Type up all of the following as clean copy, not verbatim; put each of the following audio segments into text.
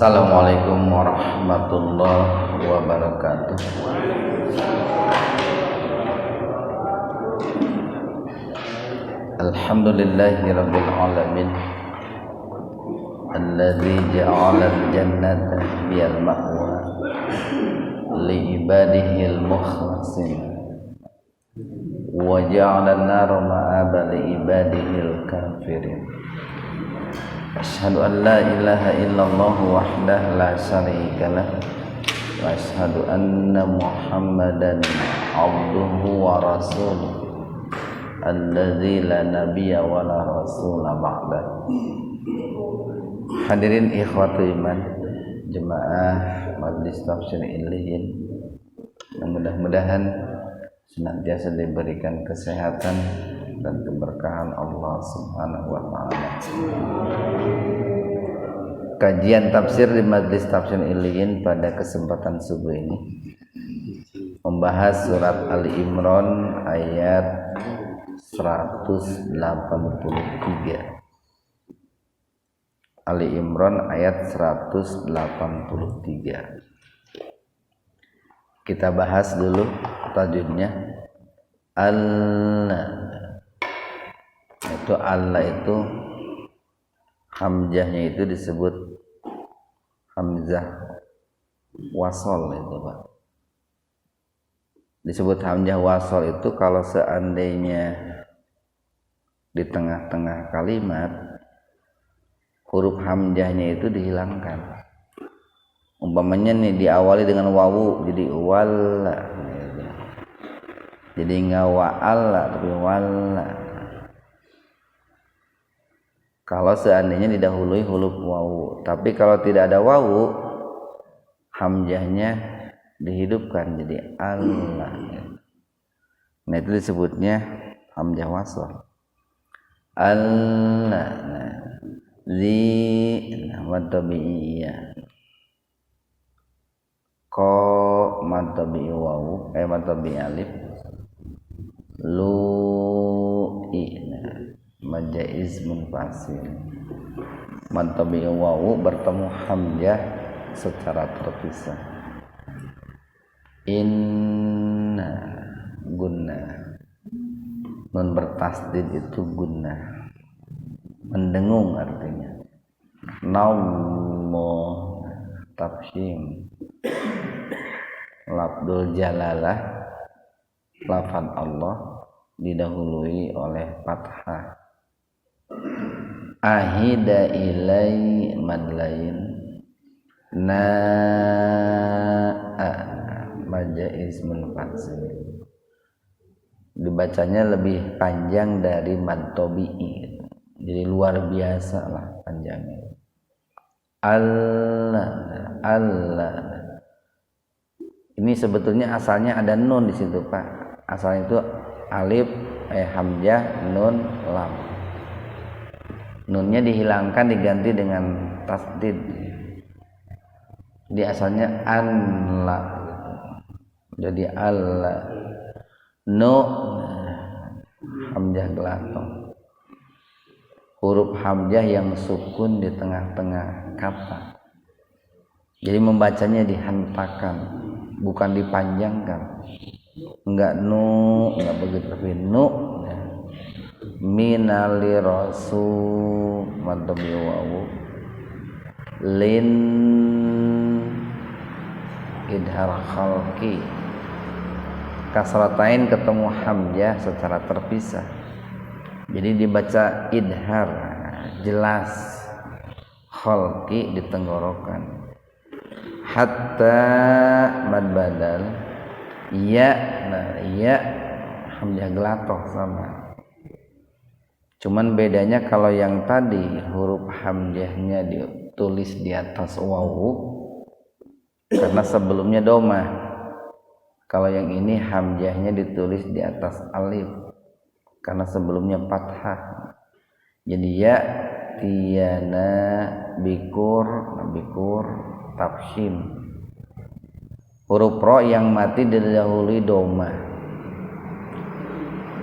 Assalamualaikum warahmatullahi wabarakatuh. Alhamdulillahirabbil alamin. Alladzi ja'ala al-jannata hiyal ma'wa li ibadihil mukhlasin wa ja'ala an-nara ma'aba li ibadihil kafirin. Asyhadu an la ilaha illallah wahdahu la syarika lah wa asyhadu anna Muhammadan abduhu wa rasuluh alladzi la nabiyya wa la rasula ba'da. Hadirin ikhwatu iman, jemaah Majelis Tafsir Illiyin, mudah-mudahan senantiasa diberikan kesehatan dan keberkahan Allah Subhanahu wa taala. Kajian tafsir di Majelis Tafsir Illiyin pada kesempatan subuh ini membahas surat Ali Imran ayat 183. Ali Imran ayat 183. Kita bahas dulu tajwidnya. Allah itu hamzahnya itu disebut hamzah wasol itu Pak. Disebut hamzah wasol itu kalau seandainya di tengah-tengah kalimat huruf hamzahnya itu dihilangkan. Umpamanya nih diawali dengan wawu jadi walla. Jadi enggak wa'alla tapi walla. Kalau seandainya didahului huruf wawu, tapi kalau tidak ada wawu, hamzahnya dihidupkan jadi Allah. Nah itu disebutnya hamzah wasl. Allah, mad tabi'iyah, ko mad tabi'i wawu, mad tabi'i alif, majaiz munfasil. Mad tabi'i wawu bertemu hamzah secara terpisah. Inna gunna, nun bertasdid itu gunna, mendengung artinya. Naumo tafshim, lafdzul jalalah, lafaz Allah didahului oleh fathah. Ahida ilai madlain majaiz munfasil. Dibacanya lebih panjang dari mad tabi'i, jadi luar biasa lah panjangnya. Allah ini sebetulnya asalnya ada nun di situ Pak. Asalnya itu alif, hamzah, nun, lam. Nunnya dihilangkan diganti dengan tasdid. Di asalnya anla, jadi Allah. No, hamzah gelato. Huruf hamzah yang sukun di tengah-tengah kata. Jadi membacanya dihantakan, bukan dipanjangkan. Enggak nu, enggak begitu tapi nu. Minali rasul madami wawu lin idhar khalqi. Kasratain ketemu hamzah secara terpisah. Jadi dibaca idhar, jelas. Khalqi di tenggorokan. Hatta mad badal ya, ya hamzah gelatoh sama. Cuman bedanya kalau yang tadi huruf hamzahnya ditulis di atas wawu karena sebelumnya domah. Kalau yang ini hamzahnya ditulis di atas alif karena sebelumnya fathah. Jadi ya tiyana bikur tafshim. Huruf ro yang mati didahului domah.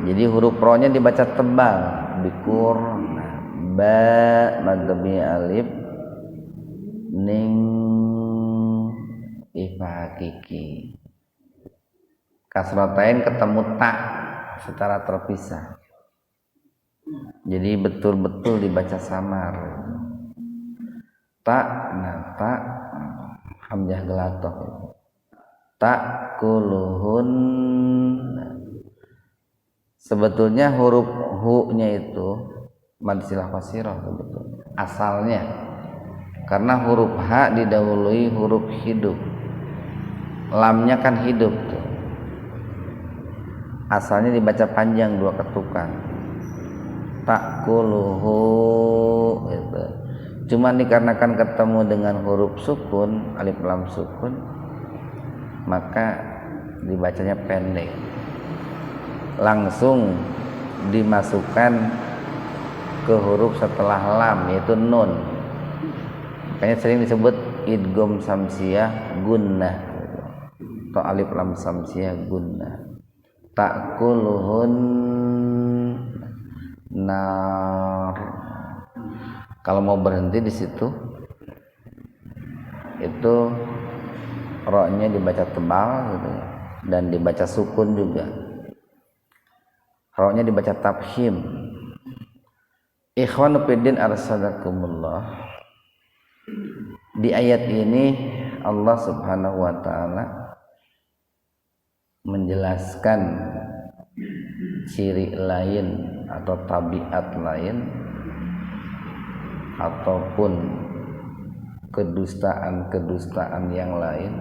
Jadi huruf ro-nya dibaca tebal, bikur, ba mad alif ning hakiki. Kasrotain ketemu tak secara terpisah, jadi betul-betul dibaca samar. Tak, tak hamzah gelatoh. Tak kuluhun, sebetulnya huruf hu-nya itu mad silah qasirah sebetulnya asalnya, karena huruf ha didahului huruf hidup. Lamnya kan hidup tuh. Asalnya dibaca panjang 2 ketukan. Takuluhu gitu. Cuma dikarenakan ketemu dengan huruf sukun, alif lam sukun, maka dibacanya pendek. Langsung dimasukkan ke huruf setelah lam, yaitu nun. Makanya sering disebut idgham samsiyah gunnah atau alif lam samsiyah gunnah. Ta'kuluhun nar. Kalau mau berhenti di situ, itu ro-nya dibaca tebal gitu, dan dibaca sukun juga. Ro-nya dibaca tafhim. Ikhwanu fiddin arsadakumullah. Di ayat ini Allah Subhanahu wa taala menjelaskan ciri lain atau tabiat lain ataupun kedustaan yang lain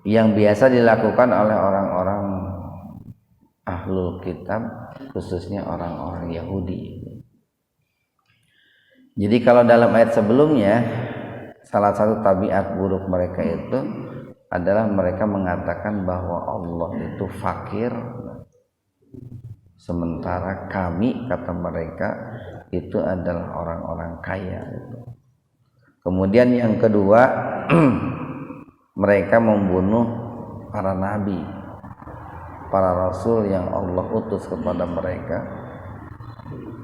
yang biasa dilakukan oleh orang-orang ahlul kitab, khususnya orang-orang Yahudi. Jadi kalau dalam ayat sebelumnya, salah satu tabiat buruk mereka itu adalah mereka mengatakan bahwa Allah itu fakir, sementara kami, kata mereka, itu adalah orang-orang kaya. Kemudian yang kedua, mereka membunuh para nabi, para rasul yang Allah utus kepada mereka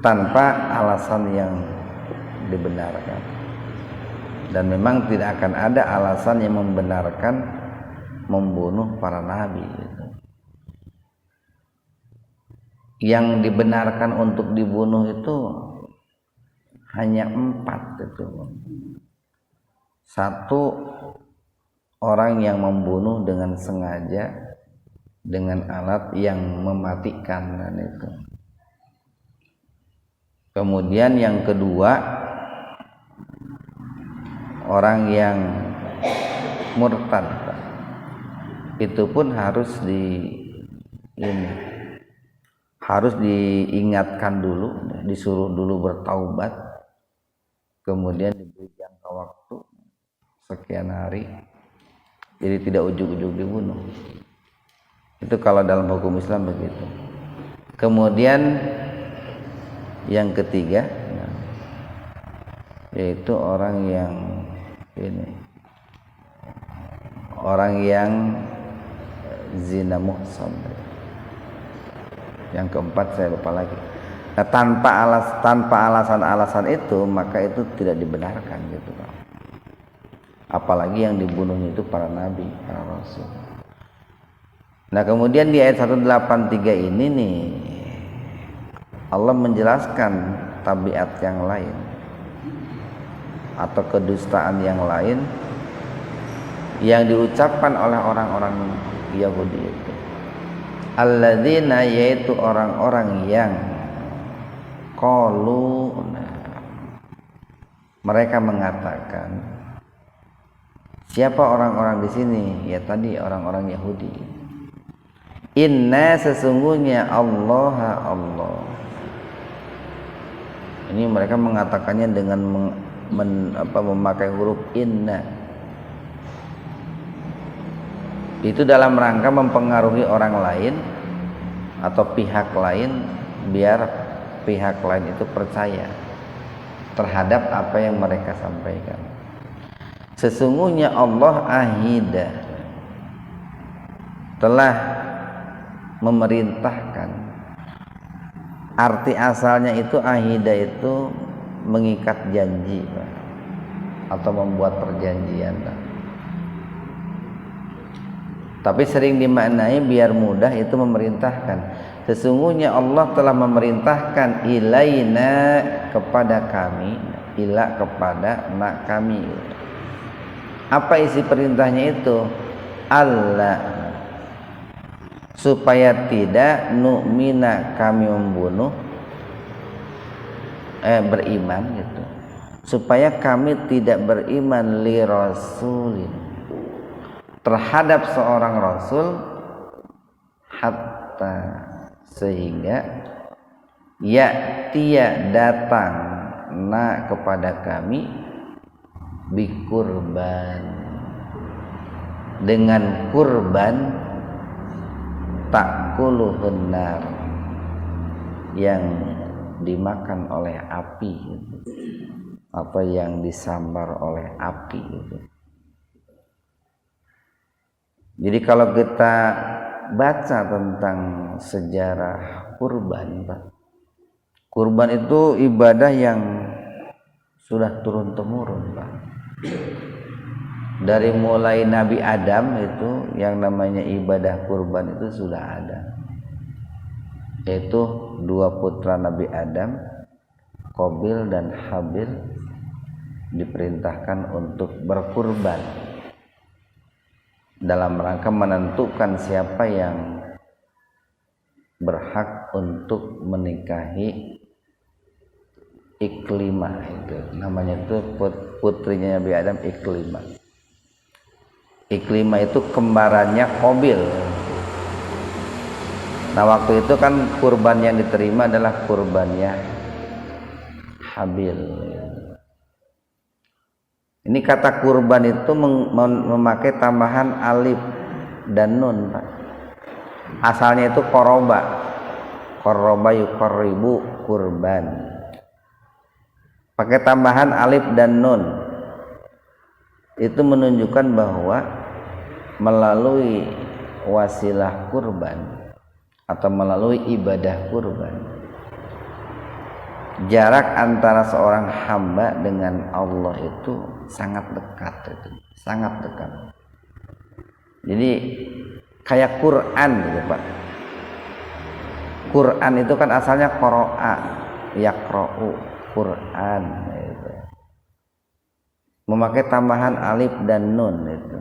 tanpa alasan yang dibenarkan. Dan memang tidak akan ada alasan yang membenarkan membunuh para nabi. Yang dibenarkan untuk dibunuh itu hanya 4 itu. 1, orang yang membunuh dengan sengaja dengan alat yang mematikan, dan itu. Kemudian yang kedua, orang yang murtad, itu pun harus harus diingatkan dulu, disuruh dulu bertaubat, kemudian diberi jangka waktu sekian hari, jadi tidak ujug-ujug dibunuh. Itu kalau dalam hukum Islam begitu. Kemudian yang ketiga, yaitu orang yang zina muhsan. Yang keempat saya lupa lagi. Nah, tanpa alasan-alasan itu, maka itu tidak dibenarkan gitu, Pak. Apalagi yang dibunuhnya itu para nabi, para rasul. Nah, kemudian di ayat 183 ini nih, Allah menjelaskan tabiat yang lain atau kedustaan yang lain yang diucapkan oleh orang-orang Yahudi itu. Alladzina, yaitu orang-orang yang qalu, mereka mengatakan. Siapa orang-orang di sini? Ya tadi orang-orang Yahudi. Inna, sesungguhnya Allah. Ini mereka mengatakannya dengan memakai huruf inna. Itu dalam rangka mempengaruhi orang lain atau pihak lain, biar pihak lain itu percaya terhadap apa yang mereka sampaikan. Sesungguhnya Allah ahida, telah memerintahkan. Arti asalnya itu ahida itu mengikat janji, Pak, atau membuat perjanjian. Tapi sering dimaknai biar mudah itu memerintahkan. Sesungguhnya Allah telah memerintahkan ilaina kepada kami, ila kepada nak kami. Apa isi perintahnya itu? Allah, supaya tidak nu'mina kami membunuh beriman gitu. Supaya kami tidak beriman li rasulin terhadap seorang rasul hatta sehingga ya tia datang na kepada kami bikurban dengan kurban takuluhun nar yang dimakan oleh api gitu. Apa yang disambar oleh api gitu. Jadi kalau kita baca tentang sejarah kurban, Pak, kurban itu ibadah yang sudah turun temurun, Pak. Dari mulai Nabi Adam itu yang namanya ibadah kurban itu sudah ada, yaitu dua putra Nabi Adam, Qabil dan Habil, diperintahkan untuk berkurban dalam rangka menentukan siapa yang berhak untuk menikahi Iklimah. Itu namanya itu putrinya Nabi Adam, Iklimah. Iklimah itu kembarannya Qabil. Nah waktu itu kan kurban yang diterima adalah kurbannya Habil. Ini kata kurban itu memakai tambahan alif dan nun, Pak. Asalnya itu koroba, koroba yukorribu kurban. Pakai tambahan alif dan nun. Itu menunjukkan bahwa melalui wasilah kurban atau melalui ibadah kurban, jarak antara seorang hamba dengan Allah itu sangat dekat, itu sangat dekat. Jadi kayak Quran gitu, Pak. Quran itu kan asalnya qara'a, yaqra'u, Quran itu. Memakai tambahan alif dan nun itu.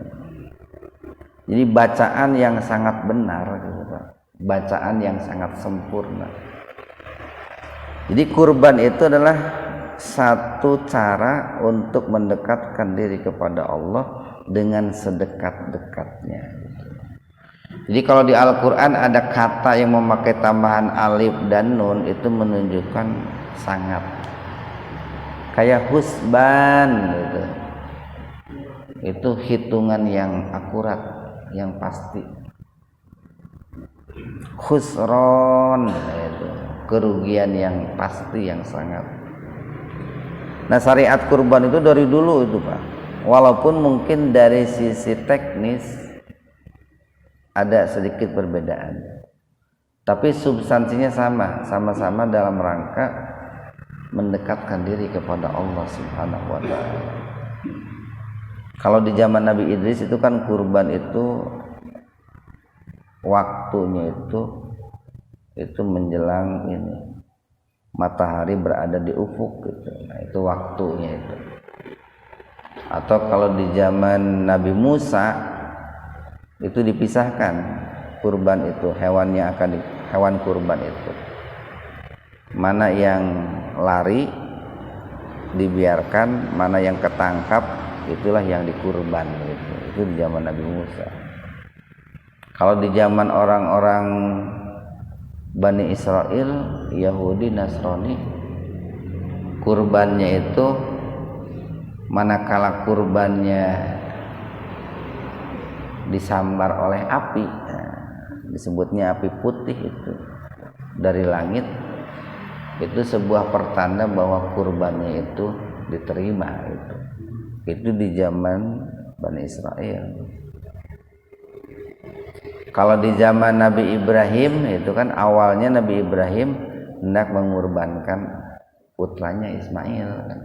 Jadi bacaan yang sangat benar gitu, Pak. Bacaan yang sangat sempurna. Jadi kurban itu adalah satu cara untuk mendekatkan diri kepada Allah dengan sedekat-dekatnya. Jadi kalau di Al-Quran ada kata yang memakai tambahan alif dan nun, itu menunjukkan sangat. Kayak husban gitu. Itu hitungan yang akurat, yang pasti. Khusron itu kerugian yang pasti, yang sangat. Nah syariat kurban itu dari dulu itu, Pak, walaupun mungkin dari sisi teknis ada sedikit perbedaan, tapi substansinya sama-sama dalam rangka mendekatkan diri kepada Allah Subhanahu wa ta'ala. Kalau di zaman Nabi Idris itu kan kurban itu waktunya itu menjelang ini matahari berada di ufuk gitu. Nah itu waktunya itu. Atau kalau di zaman Nabi Musa itu dipisahkan kurban itu, hewan kurban itu, mana yang lari dibiarkan, mana yang ketangkap itulah yang dikurban gitu. Itu di zaman Nabi Musa. Kalau di zaman orang-orang Bani Israel, Yahudi, Nasrani, kurbannya itu manakala kurbannya disambar oleh api, disebutnya api putih itu dari langit, itu sebuah pertanda bahwa kurbannya itu diterima. Itu di zaman Bani Israel. Kalau di zaman Nabi Ibrahim itu kan awalnya Nabi Ibrahim hendak mengorbankan putranya Ismail kan,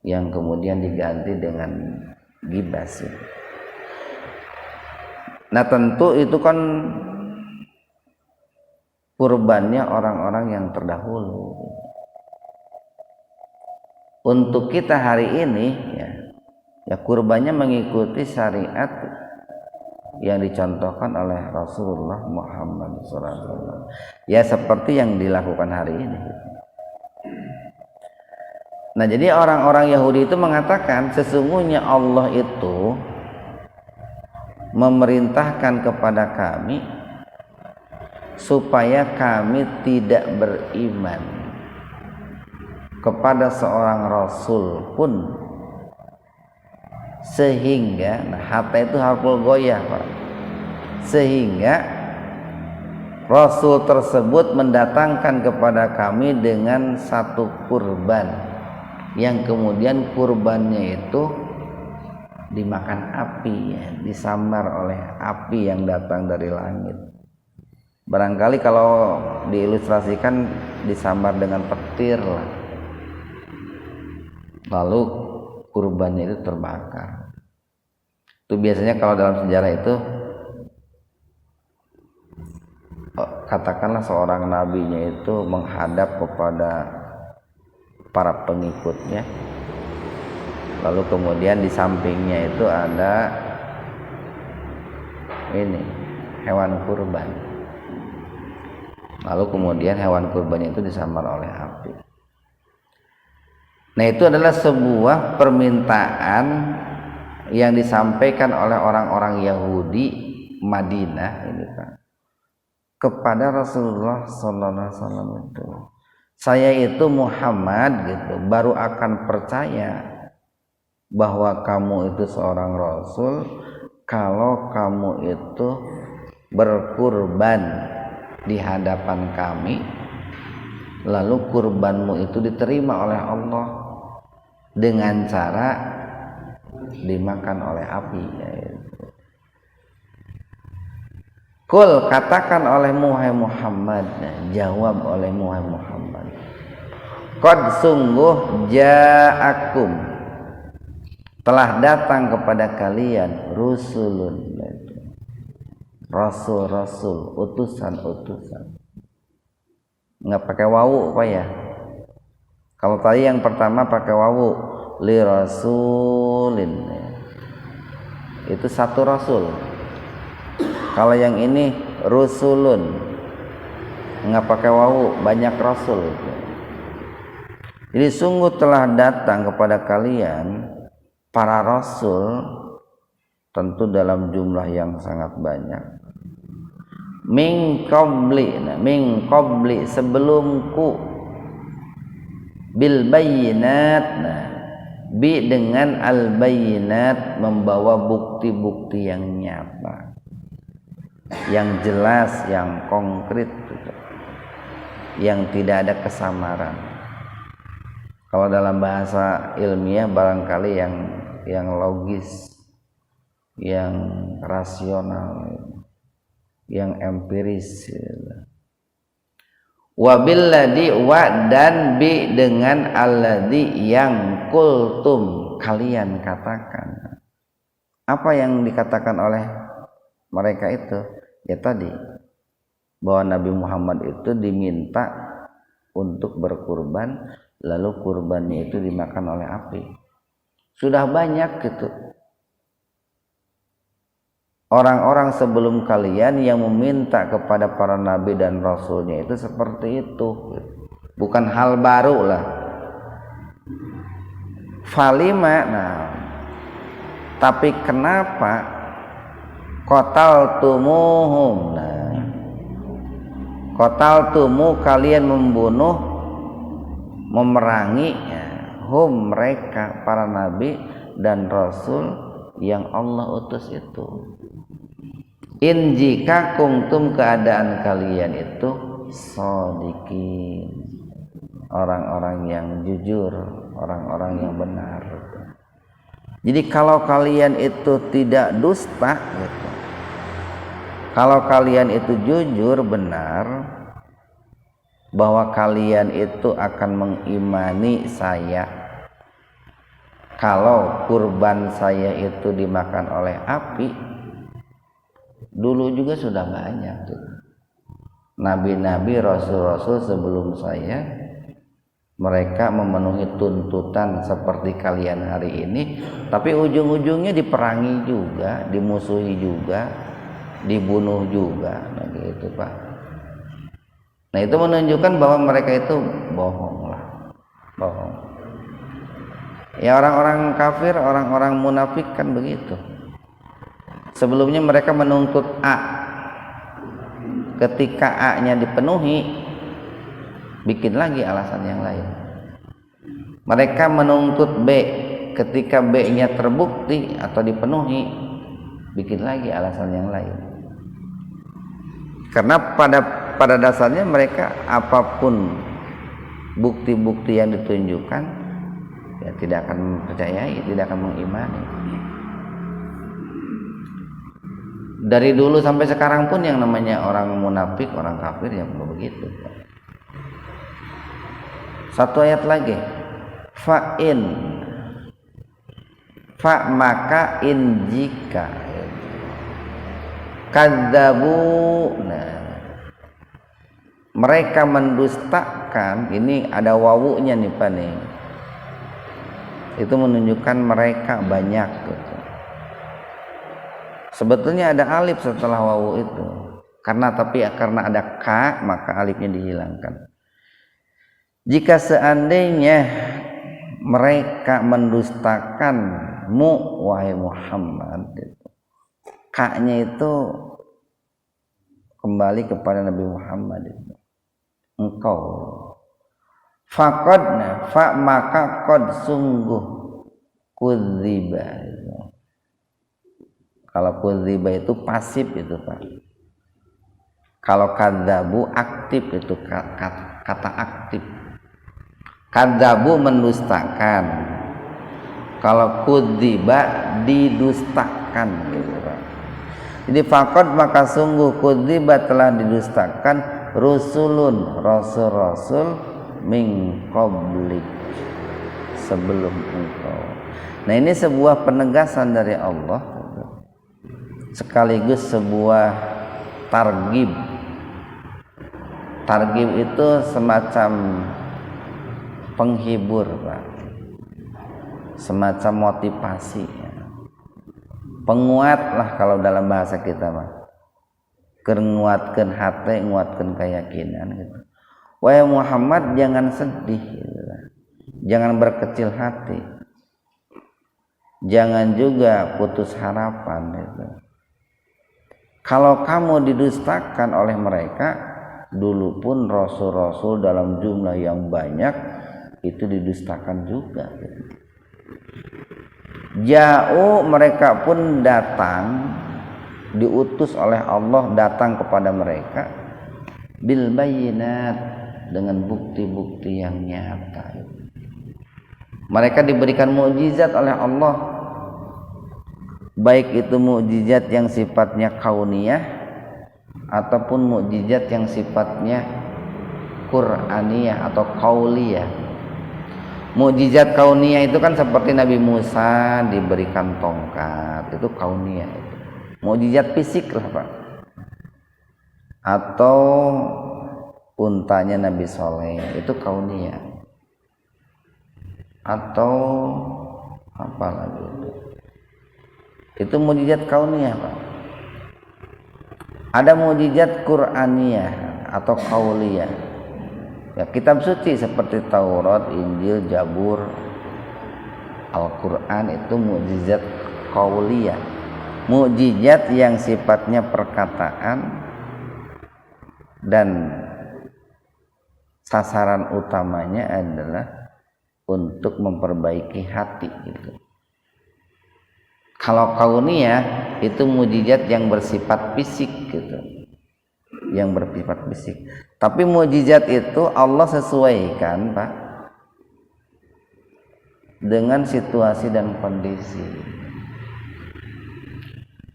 yang kemudian diganti dengan Gibas. Nah tentu itu kan kurbannya orang-orang yang terdahulu. Untuk kita hari ini ya kurbannya mengikuti syariat yang dicontohkan oleh Rasulullah Muhammad SAW. Ya seperti yang dilakukan hari ini. Nah jadi orang-orang Yahudi itu mengatakan sesungguhnya Allah itu memerintahkan kepada kami supaya kami tidak beriman kepada seorang rasul pun sehingga hatta itu harful goyah Pak, sehingga rasul tersebut mendatangkan kepada kami dengan satu kurban yang kemudian kurbannya itu dimakan api, disambar oleh api yang datang dari langit. Barangkali kalau diilustrasikan disambar dengan petir lah, lalu kurbannya itu terbakar. Itu biasanya kalau dalam sejarah itu katakanlah seorang nabinya itu menghadap kepada para pengikutnya, lalu kemudian di sampingnya itu ada ini hewan kurban, lalu kemudian hewan kurban itu disambar oleh api. Nah itu adalah sebuah permintaan yang disampaikan oleh orang-orang Yahudi Madinah ini Pak kepada Rasulullah SAW itu, saya itu Muhammad gitu baru akan percaya bahwa kamu itu seorang Rasul kalau kamu itu berkurban di hadapan kami, lalu kurbanmu itu diterima oleh Allah dengan cara dimakan oleh api. Kul katakan oleh Muhammad, jawab oleh Muhammad, qad sungguh ja'akum telah datang kepada kalian rusulun, rasul-rasul, utusan-utusan. Nggak pakai wawu Pak ya. Kalau tadi yang pertama pakai wawu, li rasulin, itu satu rasul. Kalau yang ini rusulun, nggak pakai wawu, banyak rasul. Jadi sungguh telah datang kepada kalian para rasul, tentu dalam jumlah yang sangat banyak. Min qabli sebelumku, bil bayinat, bi dengan al bayinat membawa bukti-bukti yang nyata, yang jelas, yang konkret, yang tidak ada kesamaran. Kalau dalam bahasa ilmiah barangkali yang logis, yang rasional, yang empiris. Wabilladzi wa dan bi dengan alladzi yang kultum kalian katakan. Apa yang dikatakan oleh mereka itu? Ya tadi bahwa Nabi Muhammad itu diminta untuk berkurban, lalu kurbannya itu dimakan oleh api. Sudah banyak gitu orang-orang sebelum kalian yang meminta kepada para nabi dan rasulnya itu seperti itu, bukan hal baru lah. Falima, tapi kenapa qataltumuhum, qataltumu kalian membunuh, memerangi hum mereka para nabi dan rasul yang Allah utus itu. In jika kuntum keadaan kalian itu shodiqin, orang-orang yang jujur, orang-orang yang benar. Jadi kalau kalian itu tidak dusta gitu, kalau kalian itu jujur benar bahwa kalian itu akan mengimani saya, kalau kurban saya itu dimakan oleh api, Dulu juga sudah banyak gitu. Nabi-nabi, rasul-rasul sebelum saya, mereka memenuhi tuntutan seperti kalian hari ini, tapi ujung-ujungnya diperangi juga, dimusuhi juga, dibunuh juga, nah gitu Pak. Nah itu menunjukkan bahwa mereka itu bohong lah, bohong. Ya orang-orang kafir, orang-orang munafik kan begitu. Sebelumnya mereka menuntut A, ketika A-nya dipenuhi, bikin lagi alasan yang lain. Mereka menuntut B, ketika B-nya terbukti atau dipenuhi, bikin lagi alasan yang lain. Karena pada dasarnya mereka apapun bukti-bukti yang ditunjukkan, ya tidak akan mempercayai, tidak akan mengimani. Dari dulu sampai sekarang pun yang namanya orang munafik, orang kafir yang begitu. Satu ayat lagi, maka in jika kadzabu, nah mereka mendustakan, ini ada wawunya nih Pak nih, itu menunjukkan mereka banyak gitu. Sebetulnya ada alif setelah wawu itu, karena ada ka maka alifnya dihilangkan. Jika seandainya mereka mendustakanmu wahai Muhammad, ka-nya itu kembali kepada Nabi Muhammad itu. Engkau faqadna maka qad sungguh kudziba. Kalau kudziba itu pasif itu Pak. Kalau kadzabu aktif itu kata aktif. Kadzabu mendustakan. Kalau kudziba didustakan gitu Pak. Jadi faqad maka sungguh kudziba telah didustakan rusulun, rasul-rasul min qablik, sebelum engkau. Nah ini sebuah penegasan dari Allah, sekaligus sebuah targhib. Targhib itu semacam penghibur Pak, semacam motivasi, penguat lah kalau dalam bahasa kita Pak, nguatkeun hati, nguatkeun keyakinan gitu. Wahai Muhammad jangan sedih gitu. Jangan berkecil hati, jangan juga putus harapan gitu. Kalau kamu didustakan oleh mereka, dulu pun rasul-rasul dalam jumlah yang banyak itu didustakan juga. Ja'u mereka pun datang, diutus oleh Allah datang kepada mereka bil bayyinat, dengan bukti-bukti yang nyata. Mereka diberikan mukjizat oleh Allah, baik itu mukjizat yang sifatnya kauniyah ataupun mukjizat yang sifatnya Qur'aniyah atau qauliyah. Mukjizat kauniyah itu kan seperti Nabi Musa diberikan tongkat, itu kauniyah. Mukjizat fisik lah Pak. Atau untanya Nabi Soleh, itu kauniyah. Atau apa lagi itu mukjizat kauniyah Pak. Ada mukjizat Qur'aniyah atau qauliyah, ya kitab suci seperti Taurat, Injil, Zabur, Al-Quran, itu mukjizat qauliyah, mukjizat yang sifatnya perkataan dan sasaran utamanya adalah untuk memperbaiki hati gitu. Kalau kauniyah itu mukjizat yang bersifat fisik gitu, yang bersifat fisik. Tapi mukjizat itu Allah sesuaikan Pak dengan situasi dan kondisi.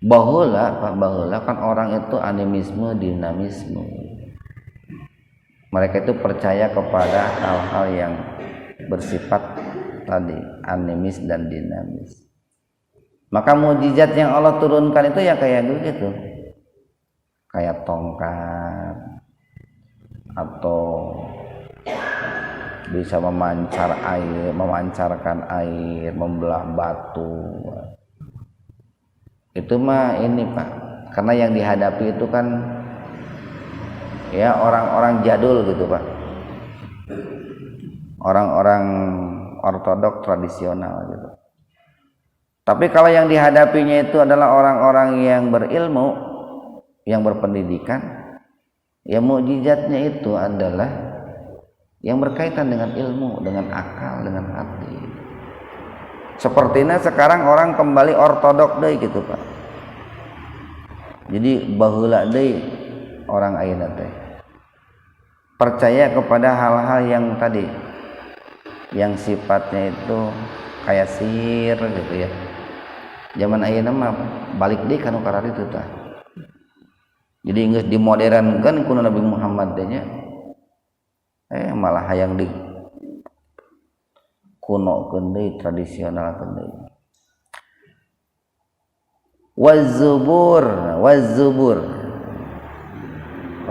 Bahula Pak, bahula kan orang itu animisme, dinamisme. Mereka itu percaya kepada hal-hal yang bersifat tadi animis dan dinamis. Maka mukjizat yang Allah turunkan itu ya kayak begitu. kayak tongkat atau bisa memancarkan air, membelah batu. Itu mah ini Pak, karena yang dihadapi itu kan ya orang-orang jadul gitu Pak, orang-orang ortodok tradisional gitu. Tapi kalau yang dihadapinya itu adalah orang-orang yang berilmu, yang berpendidikan, ya mukjizatnya itu adalah yang berkaitan dengan ilmu, dengan akal, dengan hati. Sepertinya sekarang orang kembali ortodok deh gitu Pak. Jadi baheula deui orang ayeuna teh percaya kepada hal-hal yang tadi, yang sifatnya itu kayak sihir gitu ya. Zaman ayeuna mah balik deui kana karar itu tah. Jadi geus dimodernkeun ku Nabi Muhammad teh nya. Malah hayang di kunokeun deui, tradisionalkeun deui. Waz-zubur.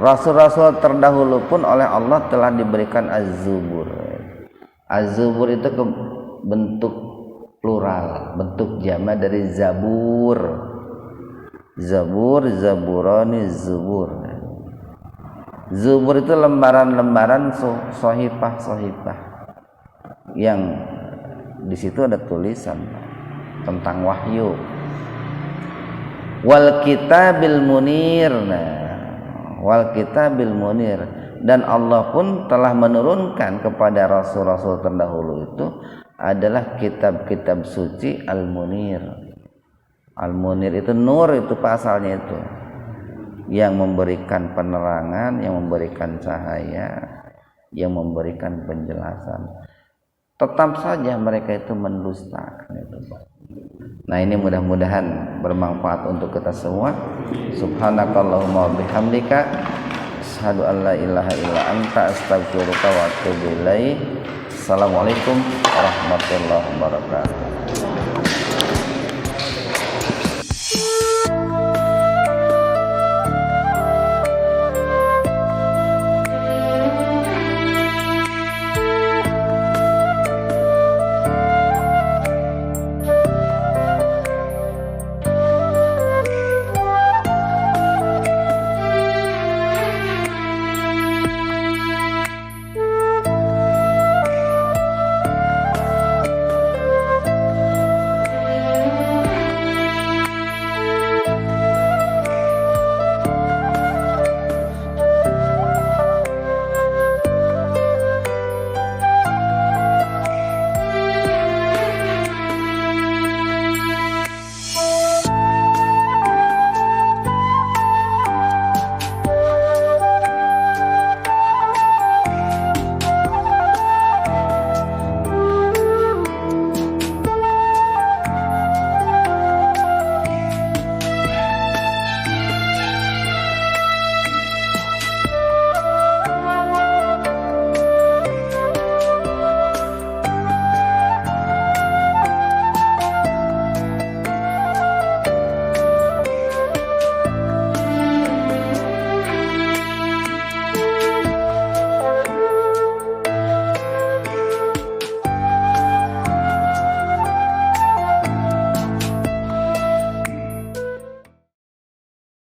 Rasul-rasul terdahulu pun oleh Allah telah diberikan az-zubur. Az-zubur itu bentuk plural, bentuk jamak dari zabur. Zabur, zaburani, zubur. Zubur itu lembaran-lembaran sohifah yang di situ ada tulisan tentang wahyu. Wal kitabil munir. Wal kitabil munir, dan Allah pun telah menurunkan kepada rasul-rasul terdahulu itu adalah kitab-kitab suci al-munir. Al-munir itu nur, itu pasalnya itu yang memberikan penerangan, yang memberikan cahaya, yang memberikan penjelasan. Tetap saja mereka itu mendustakan itu Pak. Nah ini mudah-mudahan bermanfaat untuk kita semua. Subhanakallahumma bihamdika asyhadu an la ilaha illa anta astaghfiruka wa atubu ilaik. Assalamualaikum warahmatullahi wabarakatuh.